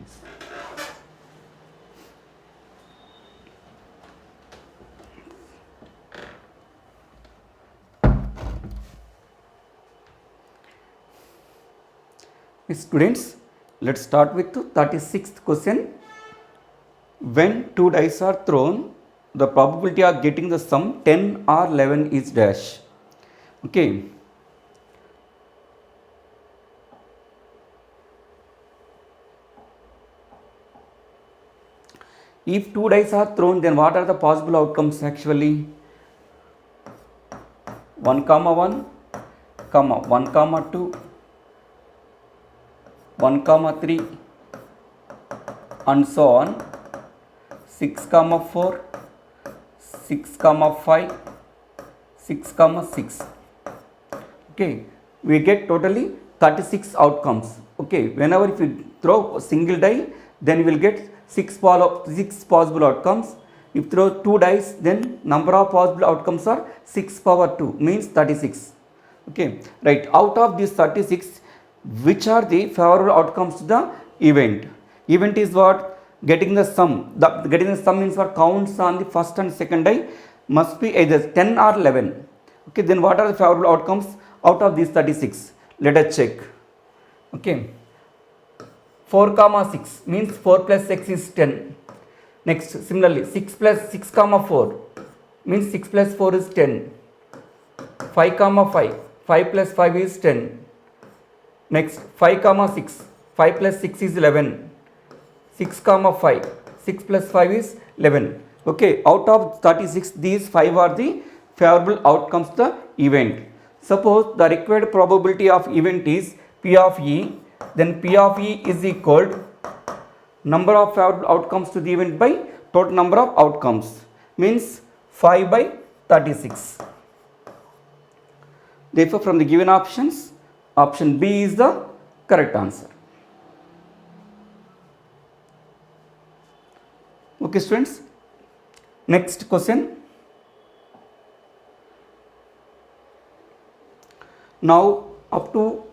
please. Students, let's start with the 36th question. When two dice are thrown, the probability of getting the sum 10 or 11 is dash. Okay. If two dice are thrown, then what are the possible outcomes actually? 1, 1, 1, 2, 1, 3 and so on, 6, 4, 6, 5, 6, 6. Okay, we get totally 36 outcomes. Okay, whenever if you throw a single die, then you will get 6 possible outcomes. If you throw 2 dice, then number of possible outcomes are 6 power 2, means 36. Okay, right. Out of these 36, which are the favorable outcomes to the event? Event is what? Getting the sum. Getting the sum means for counts on the first and second die must be either 10 or 11. Okay, then what are the favorable outcomes out of these 36? Let us check. Okay, 4, 6 means 4 plus 6 is 10. Next, similarly, 6 plus 6, 4 means 6 plus 4 is 10. 5, 5, 5 plus 5 is 10. Next, 5, 6, 5 plus 6 is 11. 6, 5, 6 plus 5 is 11. Okay, out of 36, these 5 are the favorable outcomes to the event. Suppose the required probability of event is P of E, then P of E is equal to number of favorable outcomes to the event by total number of outcomes, means 5 by 36. Therefore, from the given options, option B is the correct answer. Okay, students. Next question. Now, up to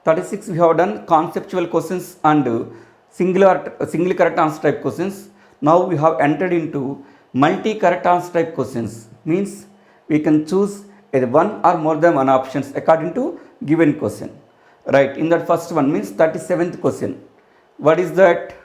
36 we have done conceptual questions and single correct answer type questions. Now we have entered into multi correct answer type questions, means we can choose either one or more than one options according to given question. Right, in that first one means 37th question. What is that?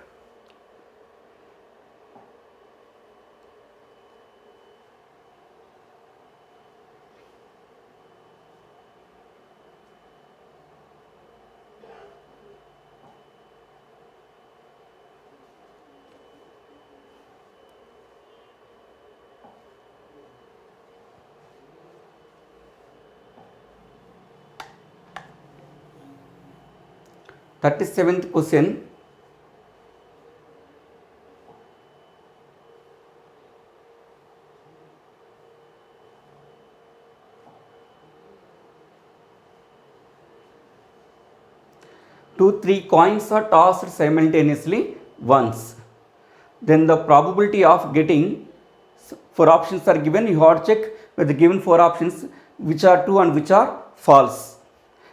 Thirty-seventh question. Two, 3 coins are tossed simultaneously once. Then the probability of getting 4 options are given. You have to check with the given 4 options which are true and which are false.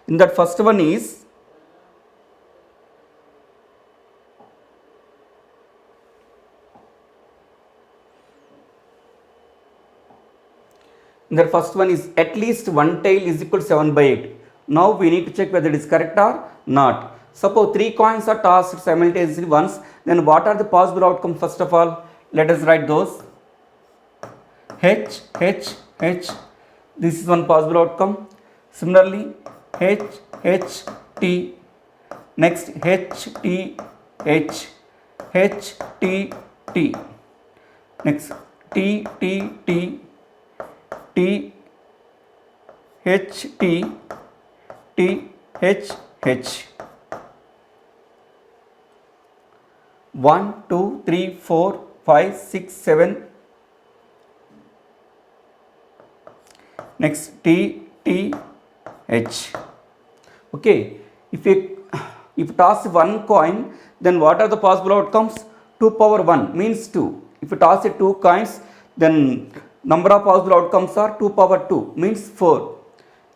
In that first one is at least one tail is equal to 7 by 8. Now we need to check whether it is correct or not. Suppose 3 coins are tossed simultaneously once, then what are the possible outcomes? First of all, let us write those. H, H, H. This is one possible outcome. Similarly, H, H, T. Next, H, T, H. H, T, T. Next, T, T, T. T, H, T, T, H, H. 1, 2, 3, 4, 5, 6, 7. Next, T, T, H. Okay, if you toss one coin, then what are the possible outcomes? 2 power 1 means 2. If you toss 2 coins, then number of possible outcomes are 2 power 2 means 4.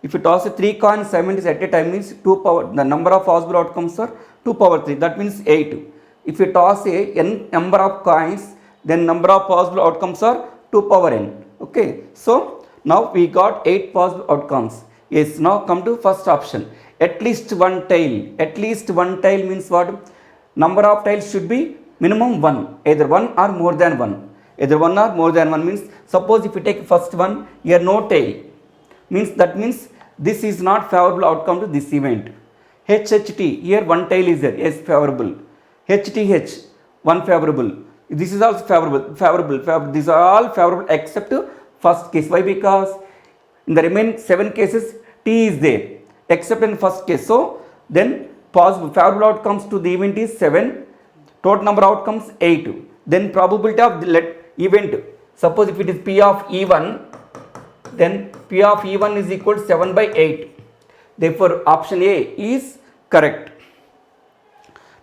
If you toss 3 coins simultaneously at a time, means the number of possible outcomes are 2 power 3, that means 8. If you toss a n number of coins, then number of possible outcomes are 2 power n. Okay, so now we got 8 possible outcomes. Yes, now come to first option. At least one tail. At least one tail means what? Number of tails should be minimum 1, either 1 or more than 1. Either 1 or more than 1 means, suppose if you take first one, here no tail, means that means this is not favorable outcome to this event. HHT, here one tail is there, yes, favorable. HTH, one favorable. This is also favorable. These are all favorable except first case. Why? Because in the remaining 7 cases, T is there, except in first case. So then possible favorable outcomes to the event is 7. Total number of outcomes 8. Then probability of the event. Suppose if it is P of E1, then P of E1 is equal to 7 by 8. Therefore, option A is correct.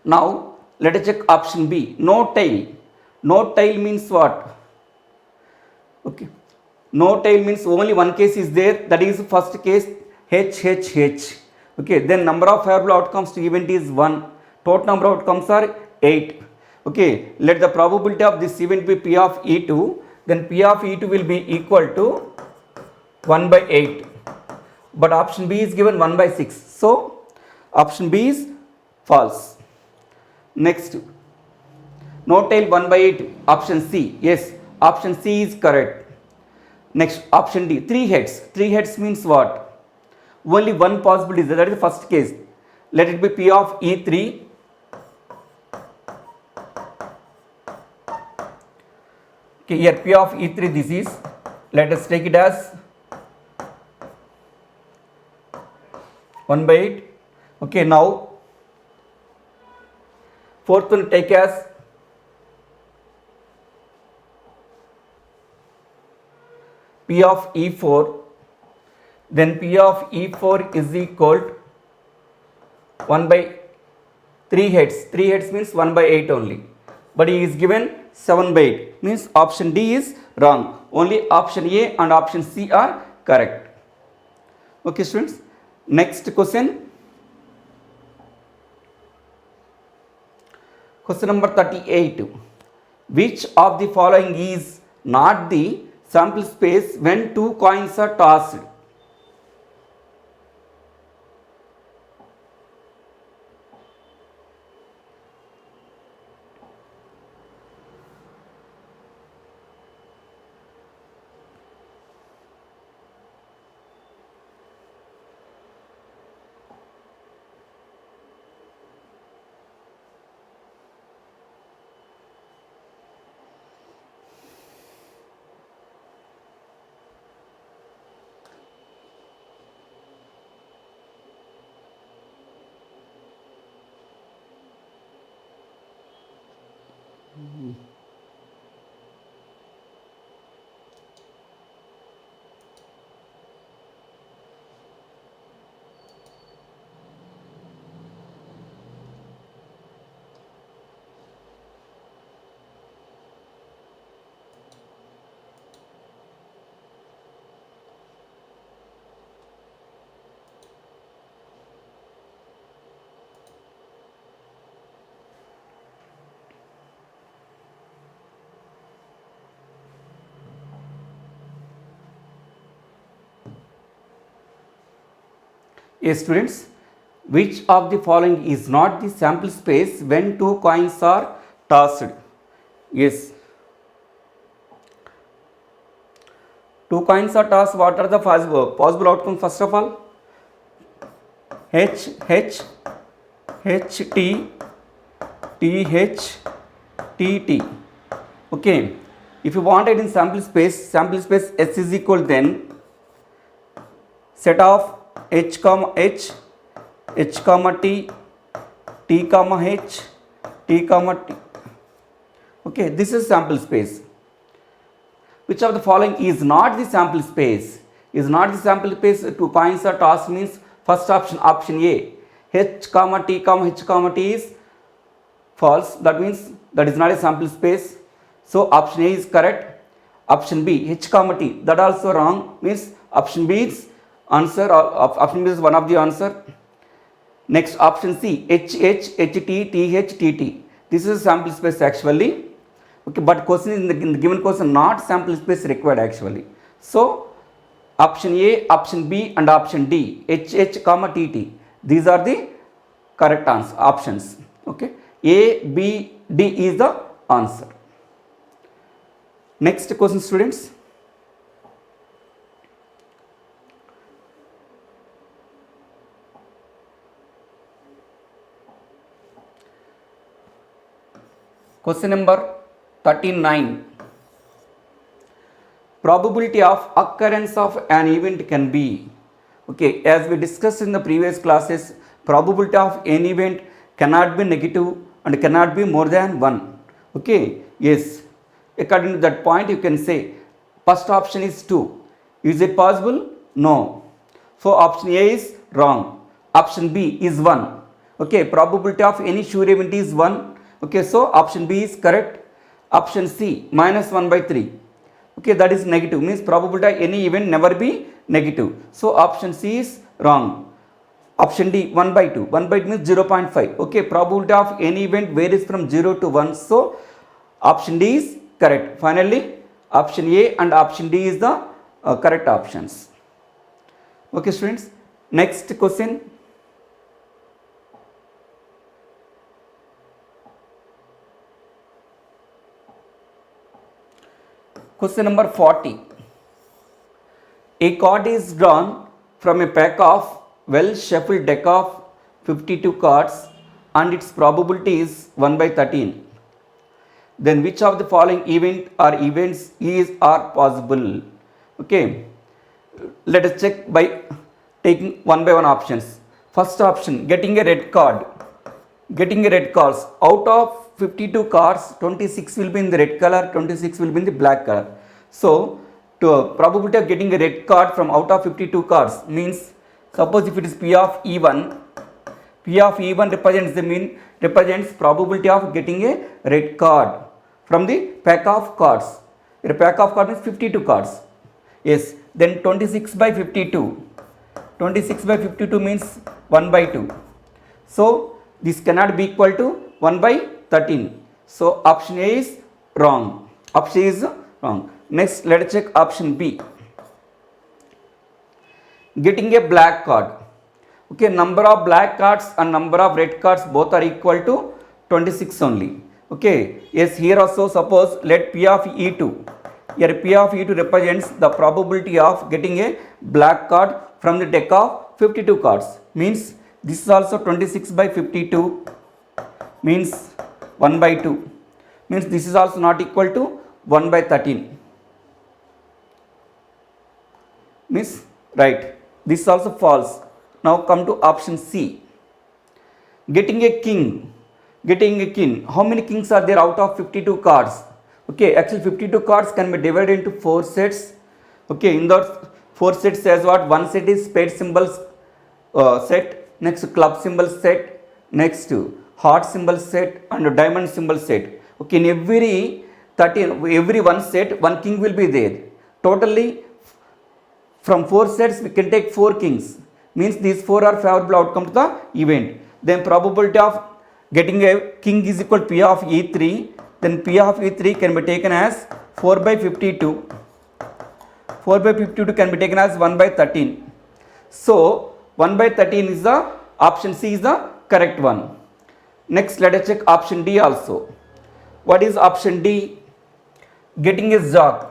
Now, let us check option B. No tail. No tail means what? Okay. No tail means only one case is there. That is first case, HHH. Okay. Then number of favorable outcomes to event is 1. Total number of outcomes are 8. Okay. Let the probability of this event be P of E2. Then P of E2 will be equal to 1 by 8. But option B is given 1 by 6. So, option B is false. Next, no tail 1 by 8, option C. Yes, option C is correct. Next, option D, 3 heads. 3 heads means what? Only one possibility is there, that is the first case. Let it be P of E3. Okay, here P of E3 this is. Let us take it as 1 by 8. Okay, now fourth one take as P of E4. Then P of E4 is equal to 1 by 3 heads. 3 heads means 1 by 8 only. But he is given 7 by 8. Means option D is wrong. Only option A and option C are correct. Okay, students. Next question. Question number 38. Which of the following is not the sample space when 2 coins are tossed? Yes, students, which of the following is not the sample space when 2 coins are tossed? Yes. 2 coins are tossed. What are the possible outcomes? First of all, H, H, H, T, T, H, T, T. Okay. If you want it in sample space S is equal, then set of H comma H, H comma T, T comma H, T comma T. Okay, this is sample space. Which of the following is not the sample space? Is not the sample space 2 coins are tossed means first option, option A. H comma T comma H comma T is false. That means that is not a sample space. So option A is correct. Option B, H comma T, that also wrong. Means option B is answer, or option B is one of the answer. Next option C, H, H, H, T, T, H, T, T. This is a sample space actually. Okay, but question in the given question not sample space required actually. So option A, option B and option D, HH comma TT. These are the correct answer options. Okay, A, B, D is the answer. Next question, students. Question number 39. Probability of occurrence of an event can be. Okay, as we discussed in the previous classes, probability of any event cannot be negative and cannot be more than 1. Okay, yes. According to that point, you can say first option is 2. Is it possible? No. So option A is wrong. Option B is 1. Okay, probability of any sure event is 1. Okay, so option B is correct. Option C minus 1 by 3. Okay, that is negative, means probability of any event never be negative. So option C is wrong. Option D 1 by 2. 1 by 2 means 0.5. Okay, probability of any event varies from 0 to 1. So option D is correct. Finally, option A and option D is the correct options. Okay, students. Next question. Question number 40. A card is drawn from a pack of well shuffled deck of 52 cards and its probability is 1 by 13. Then which of the following event or events is or possible? Okay, let us check by taking one by one options. First option, getting a red card. Getting a red cards. Out of 52 cards, 26 will be in the red color, 26 will be in the black color. So, to probability of getting a red card from out of 52 cards means, suppose if it is P of E1, P of E1 represents probability of getting a red card from the pack of cards. A pack of cards means 52 cards. Yes, then 26 by 52. 26 by 52 means 1 by 2. So, this cannot be equal to 1 by 13. So option A is wrong. Option A is wrong. Next, let us check option B. Getting a black card. Okay, number of black cards and number of red cards both are equal to 26 only. Okay, yes, here also suppose let P of E2. Here P of E2 represents the probability of getting a black card from the deck of 52 cards. Means this is also 26 by 52 means 1 by 2, means this is also not equal to 1 by 13, means right, this is also false. Now come to option C. Getting a king. Getting a king. How many kings are there out of 52 cards? Okay, actually 52 cards can be divided into 4 sets. Okay, in those 4 sets as what? One set is spade symbols set, next club symbol set, next heart symbol set and diamond symbol set. Okay, in every one set, one king will be there. Totally from 4 sets we can take 4 kings. Means these 4 are favorable outcome to the event. Then probability of getting a king is equal to P of E3. Then P of E3 can be taken as 4 by 52. 4 by 52 can be taken as 1 by 13. So 1 by 13 is the option C is the correct one. Next, let us check option D also. What is option D? Getting a jack.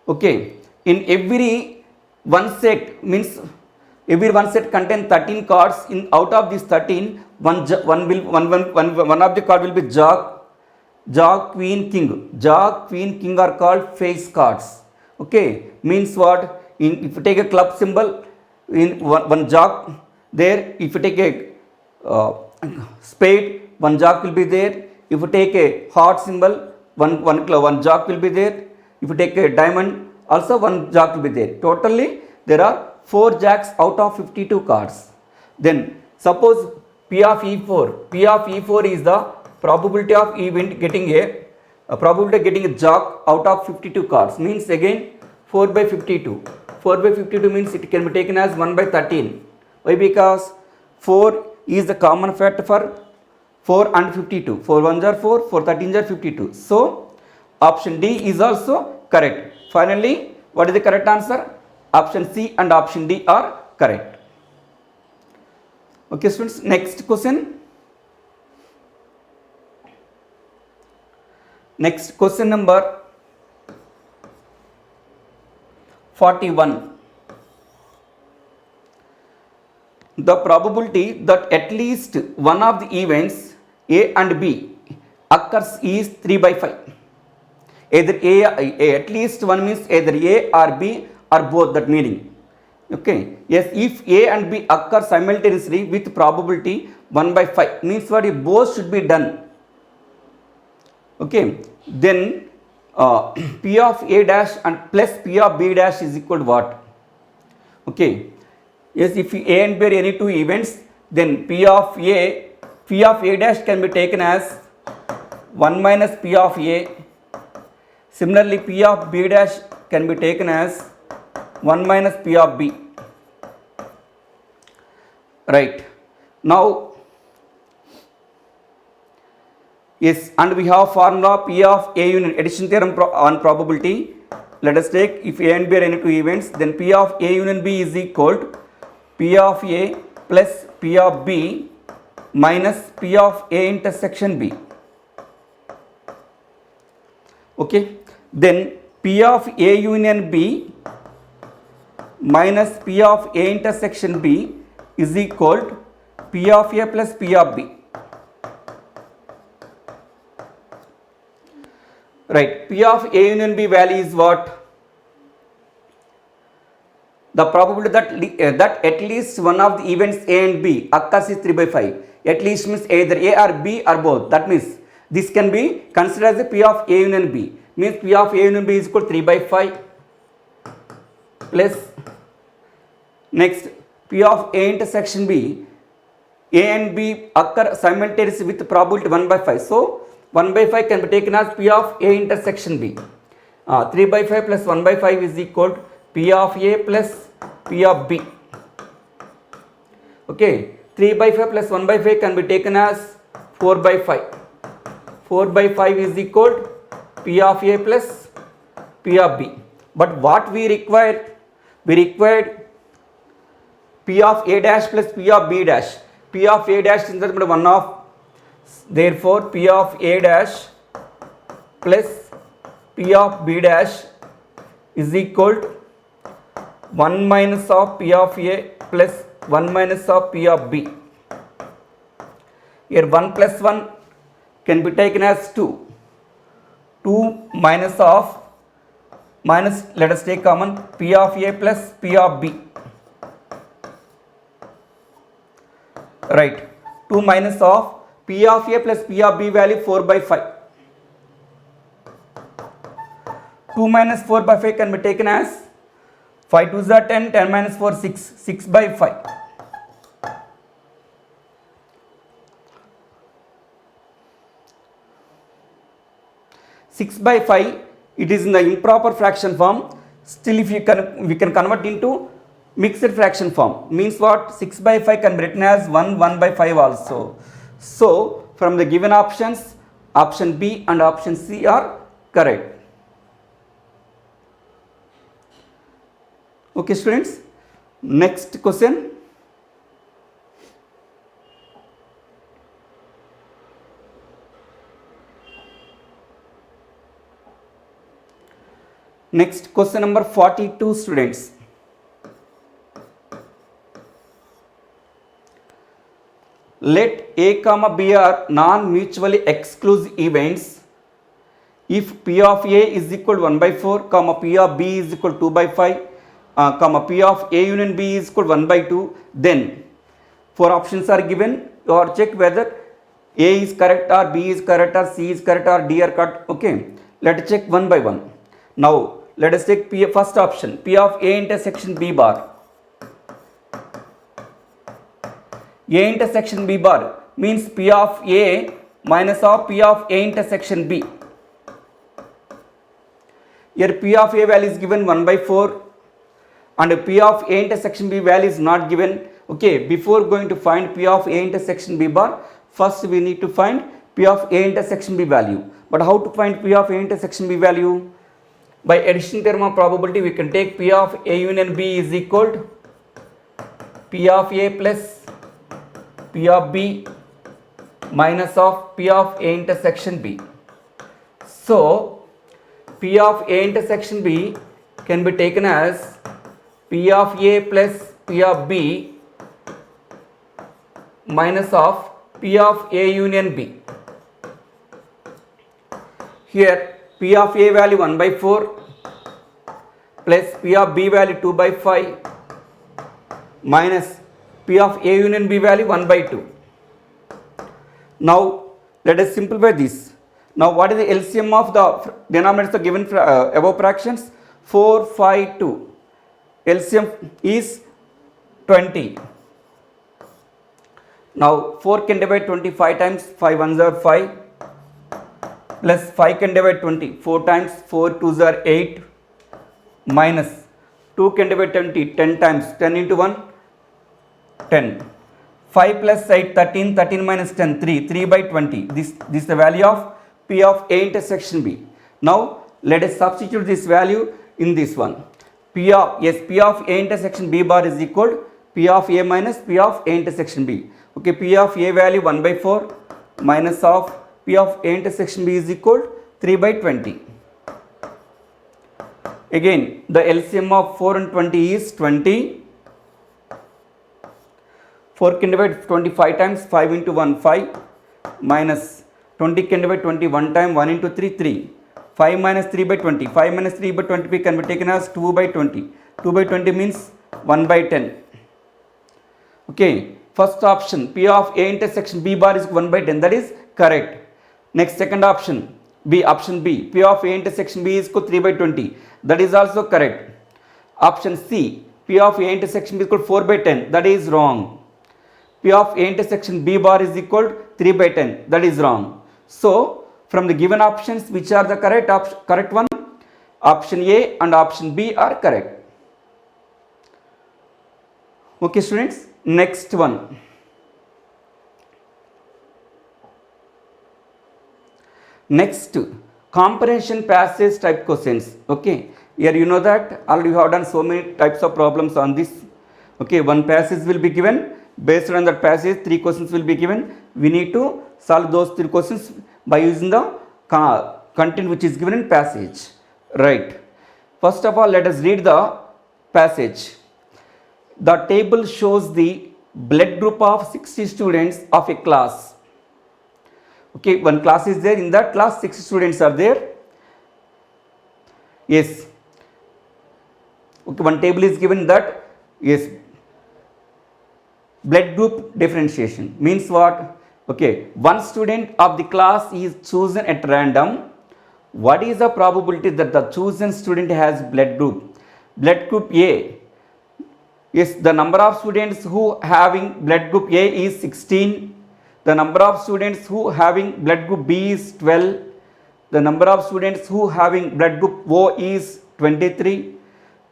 Okay, in every one set means every one set contains 13 cards. In out of these 13, one of the card will be jack, queen, king. Jack, queen, king are called face cards. Okay, means what? If you take a club symbol, in one jack there. If you take a spade, one jack will be there. If you take a heart symbol, one jack will be there. If you take a diamond, also one jack will be there. Totally there are 4 jacks out of 52 cards. Then suppose P of E4. P of E4 is the probability of event getting a probability of getting a jack out of 52 cards. Means again 4 by 52. 4 by 52 means it can be taken as 1 by 13. Why? Because 4 is the common factor for 4 and 52. 4 1s are 4, 4 13s are 52. So option D is also correct. Finally, what is the correct answer? Option C and option D are correct. Okay students, next question. Next question number 41. The probability that at least one of the events A and B occurs is 3 by 5. Either A at least one means either A or B or both, that meaning. Okay. Yes, if A and B occur simultaneously with probability 1 by 5 means what? If both should be done. Okay. Then P of A dash and plus P of B dash is equal to what? Okay. Yes, if A and B are any two events, then P of A dash can be taken as 1 minus P of A. Similarly, P of B dash can be taken as 1 minus P of B. Right. Now, yes, and we have formula P of A union, addition theorem on probability. Let us take, if A and B are any two events, then P of A union B is equal to P of A plus P of B minus P of A intersection B. Okay. Then P of A union B minus P of A intersection B is equal to P of A plus P of B. Right. P of A union B value is what? The probability that at least one of the events A and B occurs is 3 by 5. At least means either A or B or both. That means this can be considered as a P of A union B. Means P of A union B is equal to 3 by 5 plus next P of A intersection B. A and B occur simultaneously with probability 1 by 5. So 1 by 5 can be taken as P of A intersection B. 3 by 5 plus 1 by 5 is equal to P of A plus P of B. Okay, 3 by 5 plus 1 by 5 can be taken as 4 by 5. 4 by 5 is equal to P of A plus P of B. But what we required? We required P of A dash plus P of B dash. P of A dash is nothing but 1 of, therefore P of A dash plus P of B dash is equal to 1 minus of P of A plus 1 minus of P of B. Here 1 plus 1 can be taken as 2. 2 minus of, minus, let us take common, P of A plus P of B. Right. 2 minus of P of A plus P of B value 4 by 5. 2 minus 4 by 5 can be taken as 5 2s are 10, 10 minus 4 6, 6 by 5. Six by 5, it is in the improper fraction form. Still, if you can, we can convert into mixed fraction form. Means what? 6 by 5 can be written as 1 by 5 also. So from the given options, option B and option C are correct. Okay students, next question. Next question number 42 students. Let A comma B are non-mutually exclusive events if P of A is equal to 1 by 4, comma P of B is equal to 2 by 5, comma P of A union B is equal to 1 by 2, then 4 options are given. You are check whether A is correct or B is correct or C is correct or D are correct. Okay, let us check one by one. Now let us take first option, P of A intersection B bar. A intersection B bar means P of A minus of P of A intersection B. Here P of A value is given 1 by 4 and P of A intersection B value is not given. Okay, before going to find P of A intersection B bar, First we need to find P of A intersection B value. But how to find P of A intersection B value? By addition theorem of probability, we can take P of A union B is equal to P of A plus P of B minus of P of A intersection B. So, P of A intersection B can be taken as P of A plus P of B minus of P of A union B. Here P of A value 1 by 4 plus P of B value 2 by 5 minus P of A union B value 1 by 2. Now let us simplify this. Now what is the LCM of the denominators of given above fractions? 4, 5, 2. LCM is 20. Now 4 can divide 25 times, 5 ones are 5, plus 5 can divide 20, 4 times, 4 twos are 8, minus 2 can divide 20, 10 times, 10 into 1, 10. 5 plus 8, 13, 13 minus 10, 3, 3 by 20. This is the value of P of A intersection B. Now let us substitute this value in this one. P of A intersection B bar is equal to P of A minus P of A intersection B. Okay, P of A value 1 by 4 minus of P of A intersection B is equal to 3 by 20. Again, the LCM of 4 and 20 is 20. 4 can divide 25 times, 5 into 1, 5, minus 20 can divide 20 1 time, 1 into 3, 3. 5 minus 3 by 20. 5 minus 3 by 20 can be taken as 2 by 20. 2 by 20 means 1 by 10. Okay, first option P of A intersection B bar is 1 by 10. That is correct. Next, second option B, option B, P of A intersection B is equal to 3 by 20. That is also correct. Option C, P of A intersection B is equal to 4 by 10. That is wrong. P of A intersection B bar is equal to 3 by 10. That is wrong. So, from the given options, which are the correct one? Option A and option B are correct. Okay, students. Next one. Next, comprehension passage type questions. Okay, here you know that already we have done so many types of problems on this. Okay, one passage will be given. Based on that passage, 3 questions will be given. We need to solve those 3 questions by using the content which is given in passage. Right. First of all, let us read the passage. The table shows the blood group of 60 students of a class. Okay, one class is there. In that class, 60 students are there. Yes. Okay, one table is given that. Yes. Blood group differentiation means what? Okay, one student of the class is chosen at random. What is the probability that the chosen student has blood group? Blood group A. Yes, the number of students who having blood group A is 16. The number of students who having blood group B is 12. The number of students who having blood group O is 23.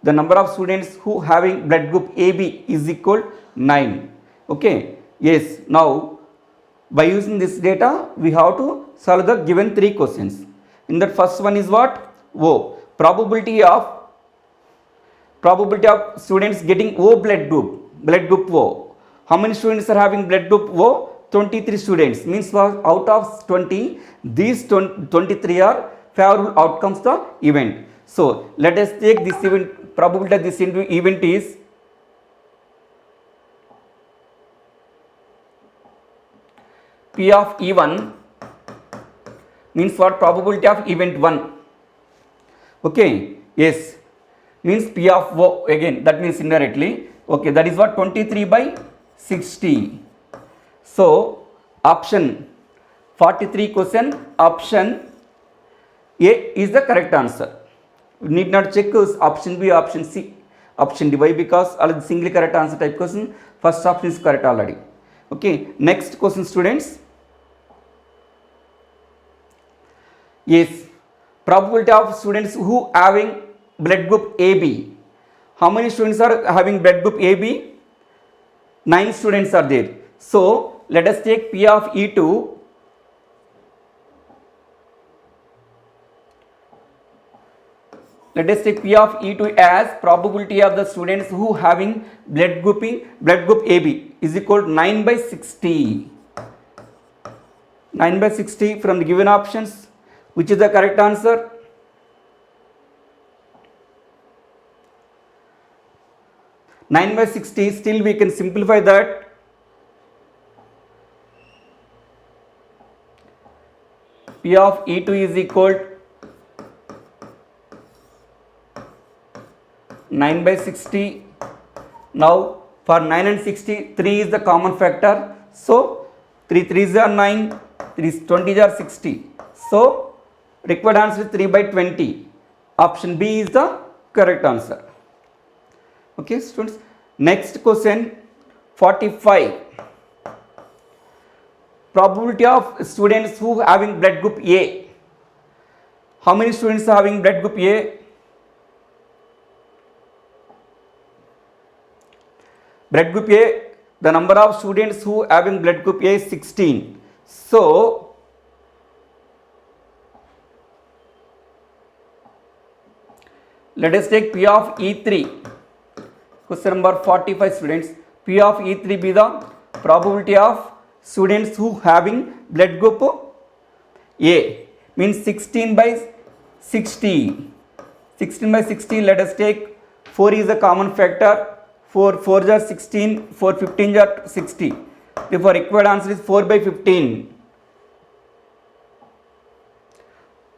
The number of students who having blood group AB is equal to 9. Okay, yes, now by using this data, we have to solve the given 3 questions. In that first one is what? O. Probability of students getting O blood group O. How many students are having blood group O? 23 students. Means out of 20, these 23 are favorable outcomes to the event. So let us take this event, probability of this event is P of E1 means what? Probability of event 1. Okay, yes, means P of O again, that means indirectly. Okay, that is what? 23 by 60. So, option 43 question, option A is the correct answer. We need not check option B, option C, option D. Why? Because all the singly correct answer type question, first option is correct already. Okay, next question, students. Yes, probability of students who having blood group AB. How many students are having blood group AB? 9 students are there. So let us take P of E2. Let us take P of E2 as probability of the students who having blood group AB is equal to 9 by 60. 9 by 60 from the given options. Which is the correct answer? Nine by 60. Still we can simplify that. P of E2 is equal to 9 by 60. Now for 9 and 60, 3 is the common factor. So 3 3s are 9, 3 20s are 60. So required answer is 3 by 20. Option B is the correct answer. Okay, students. Next question, 45. Probability of students who having blood group A. How many students are having blood group A? Blood group A, the number of students who having blood group A is 16. So, let us take P of E3. Question number 45 students. P of E3 be the probability of students who having blood group A. Means 16 by 60. 16 by 60, let us take 4 is a common factor. 4 4s are 16, 4 15s are 60. Therefore, required answer is 4 by 15.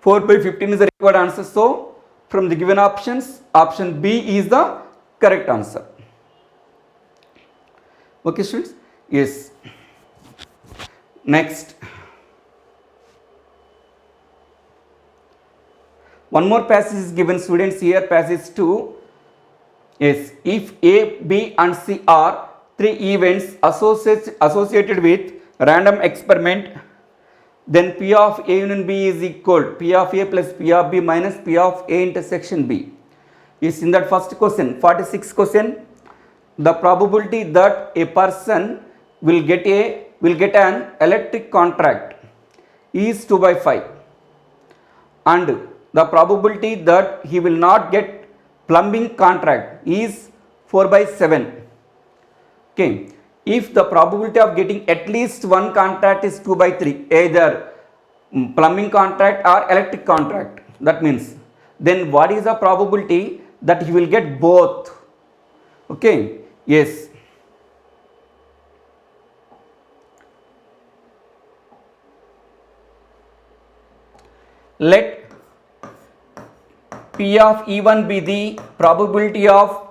4 by 15 is the required answer. So, from the given options, option B is the correct answer. Okay, students? Yes. Next. One more passage is given, students, here, passage 2. Yes, if A, B and C are three events associated with random experiment, then P of A union B is equal to P of A plus P of B minus P of A intersection B. Is in that first question, 46 question, the probability that a person will get an electric contract is 2 by 5, and the probability that he will not get plumbing contract is 4 by 7. Okay. If the probability of getting at least one contract is 2 by 3, either plumbing contract or electric contract, that means, then what is the probability that he will get both? Okay. Yes. Let P of E1 be the probability of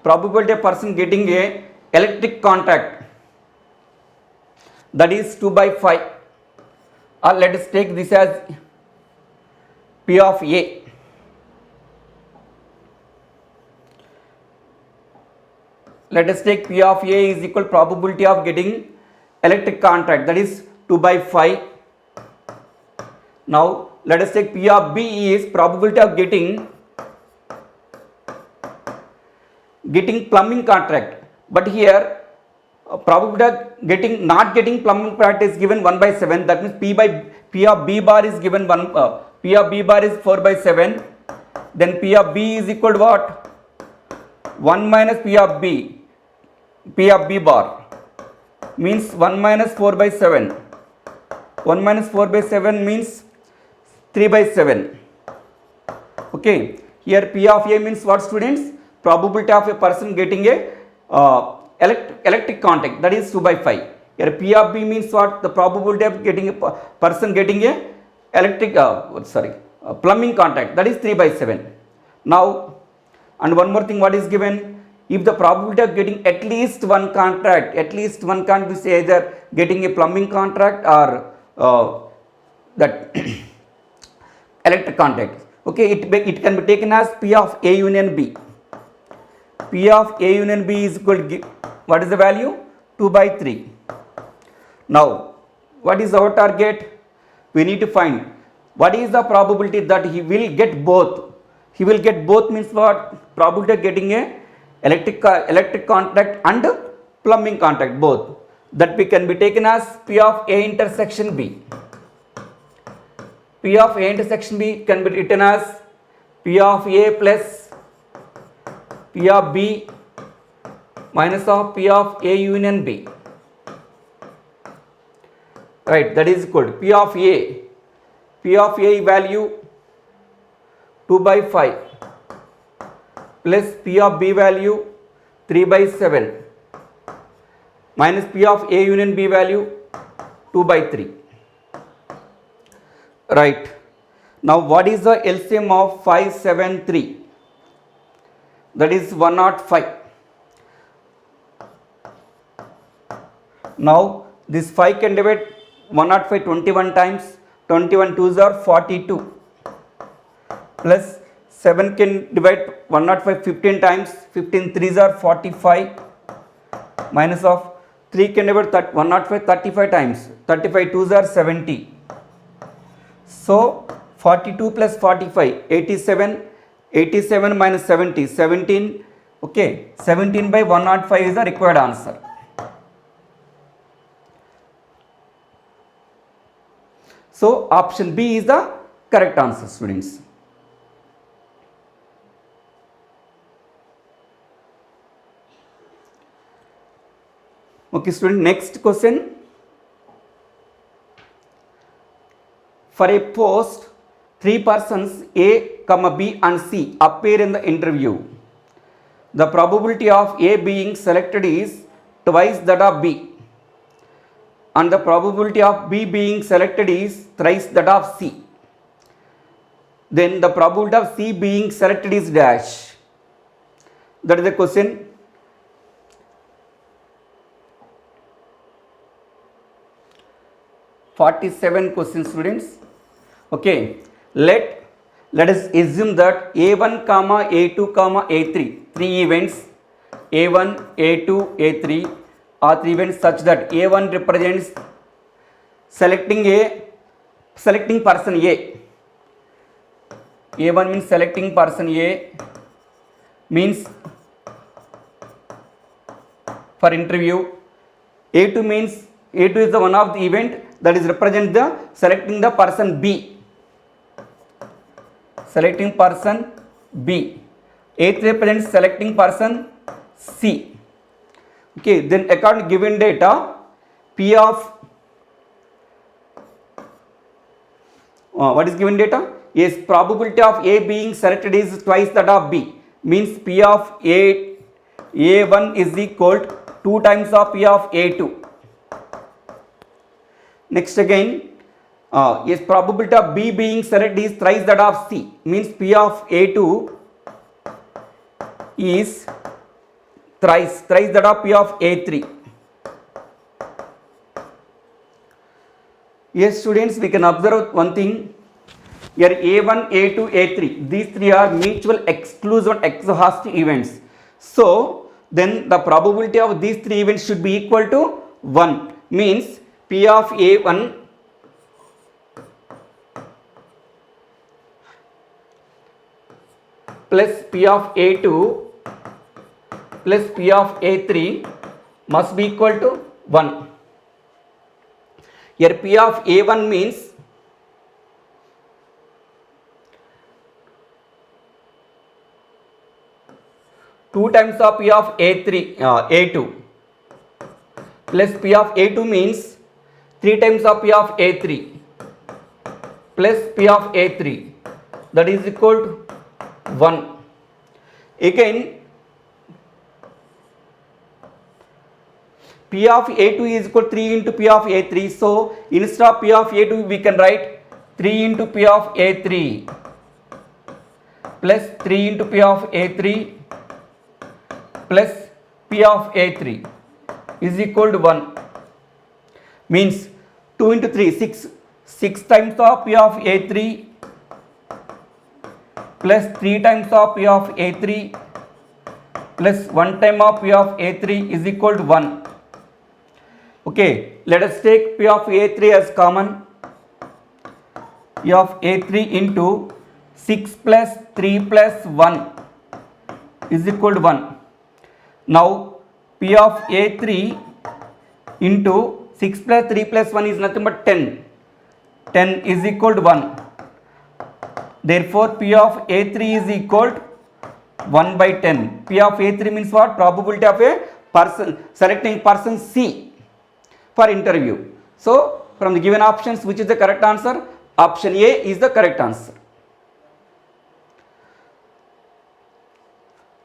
a person getting a electric contract, that is 2 by 5, or let us take this as P of A. Let us take P of A is equal probability of getting electric contract, that is 2 by 5. Now let us take P of B is probability of getting plumbing contract, but here probability of not getting plumbing contract is given 1 by 7. That means P of B bar is given P of B bar is 4 by 7. Then P of B is equal to what? 1 minus P of B bar means 1 minus 4 by 7. 1 minus 4 by 7 means 3 by 7. Okay. Here P of A means what, students? Probability of a person getting a electric contact, that is 2 by 5. Here P of B means what? The probability of getting a person getting a plumbing contact, that is 3 by 7. Now, and one more thing, what is given? If the probability of getting at least one contract is either getting a plumbing contract or that electric contract. Okay, it can be taken as P of A union B. P of A union B is equal to, what is the value? 2 by 3. Now, what is our target? We need to find what is the probability that he will get both. He will get both means what? Probability of getting a electric contract and plumbing contract both. that can be taken as P of A intersection B. P of A intersection B can be written as P of A plus P of B minus of P of A union B. Right, that is equal to P of A. P of A value 2 by 5 plus P of B value 3 by 7 minus P of A union B value 2 by 3. Right. Now what is the LCM of 5, 7, 3? That is 105. Now this 5 can divide 105 21 times, 21 2s are 42, plus 7 can divide 105 15 times, 15 3s are 45, minus of 3 can divide 105 35 times, 35 2s are 70. So 42 plus 45, 87, 87 minus 70, 17, okay, 17 by 105 is the required answer. So option B is the correct answer, students. Okay, student, next question. For a post, 3 persons A, B and C appear in the interview. The probability of A being selected is twice that of B, and the probability of B being selected is thrice that of C. Then the probability of C being selected is dash. That is the question. (47) question, students. Okay, let us assume that A1, A2, A3, 3 events, A1, A2, A3 are 3 events such that A1 represents selecting person A. A1 means selecting person A, means for interview. A2 means A2 is the one of the event that is represent the selecting the person B. Selecting person B. A3 represents selecting person C. Okay, then according to given data, P of what is given data? Yes, probability of A being selected is twice that of B. Means P of A1 is equal to 2 times of P of A2. Next again, yes, probability of B being selected is thrice that of C. Means P of A2 is thrice that of P of A3. Yes, students, we can observe one thing. Here A1, A2, A3, these 3 are mutual exclusive and exhaustive events. So then the probability of these 3 events should be equal to 1. Means P of A1 plus P of A2 plus P of A3 must be equal to 1. Here P of A1 means two times of P of A2 plus P of A2 means 3 times of P of A3 plus P of A3, that is equal to 1. Again, P of A2 is equal to 3 into P of A3. So instead of P of A2 we can write 3 into P of A3 plus 3 into P of A3 plus P of A3 is equal to 1. Means 2 into 3, 6 times of P of A3 plus 3 times of P of A3 plus 1 time of P of A3 is equal to 1. Okay, let us take P of A3 as common. P of A3 into 6 plus 3 plus 1 is equal to 1. Now P of A3 into 6 plus 3 plus 1 is nothing but 10. 10 is equal to 1. Therefore, P of A3 is equal to 1 by 10. P of A3 means what? Probability of a person, selecting person C for interview. So, from the given options, which is the correct answer? Option A is the correct answer.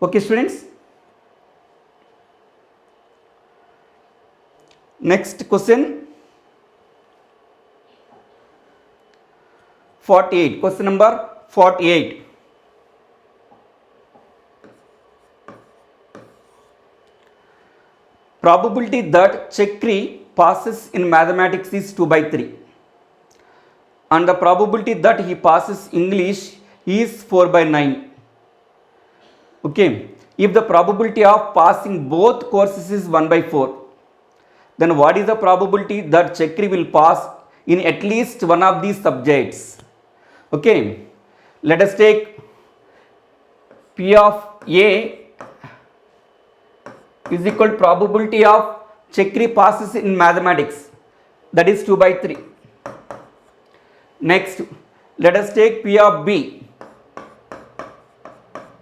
Okay, students. Next question. 48. Question number 48. Probability that Chakri passes in mathematics is 2 by 3. And the probability that he passes English is 4 by 9. Okay. If the probability of passing both courses is 1 by 4, then what is the probability that Chakri will pass in at least one of these subjects? Okay. Let us take P of A is equal to probability of Chakri passes in mathematics, that is 2 by 3. Next, let us take P of B.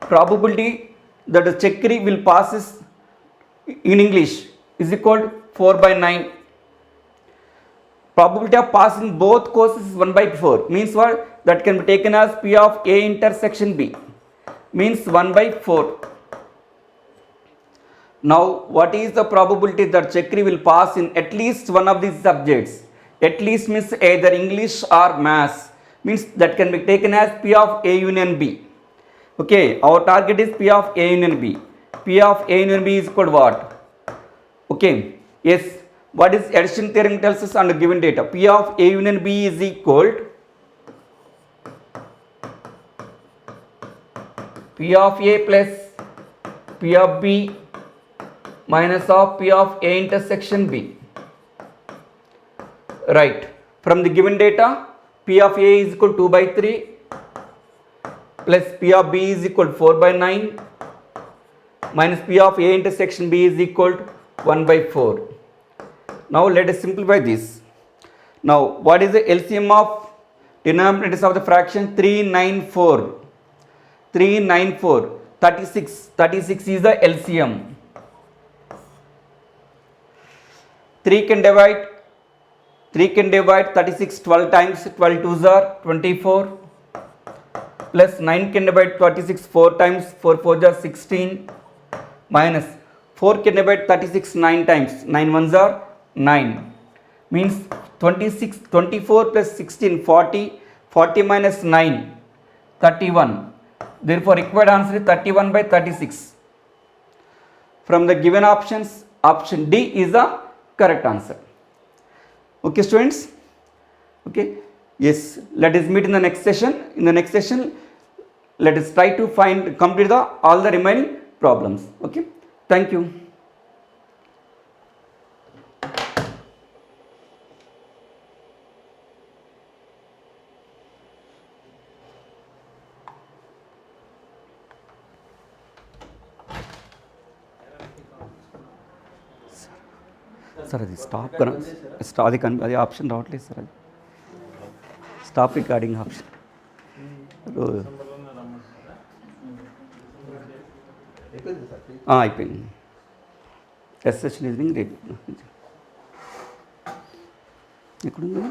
Probability that the Chakri will passes in English is equal to 4 by 9. Probability of passing both courses is 1 by 4. Means what? That can be taken as P of A intersection B. Means 1 by 4. Now, what is the probability that Chakri will pass in at least one of these subjects? At least means either English or Maths. Means that can be taken as P of A union B. Okay, our target is P of A union B. P of A union B is equal to what? Okay, yes. What is addition theorem tells us on the given data? P of A union B is equal to P of A plus P of B minus of P of A intersection B. Right. From the given data, P of A is equal to 2 by 3 plus P of B is equal to 4 by 9 minus P of A intersection B is equal to 1 by 4. Now, let us simplify this. Now, what is the LCM of denominators of the fraction? 394. 394. 36. 36 is the LCM. 3 can divide 36 12 times. 12 2s are 24 plus 9 can divide 26 4 times. 4 4s are 16 minus 4 can divide 36 9 times. 9 1s are 9. Means 26 24 plus 16 40. 40 minus 9 31. Therefore, required answer is 31 by 36. From the given options, option D is the correct answer. Okay, students. Okay. Yes. Let us meet in the next session. In the next session, let us try to complete all the remaining problems. Okay. Thank you. Sir అది stop అది option రావట్లేదు sir, అది stop recording option అయిపోయింది. Session is Bing రేపు ఎక్కడుంది?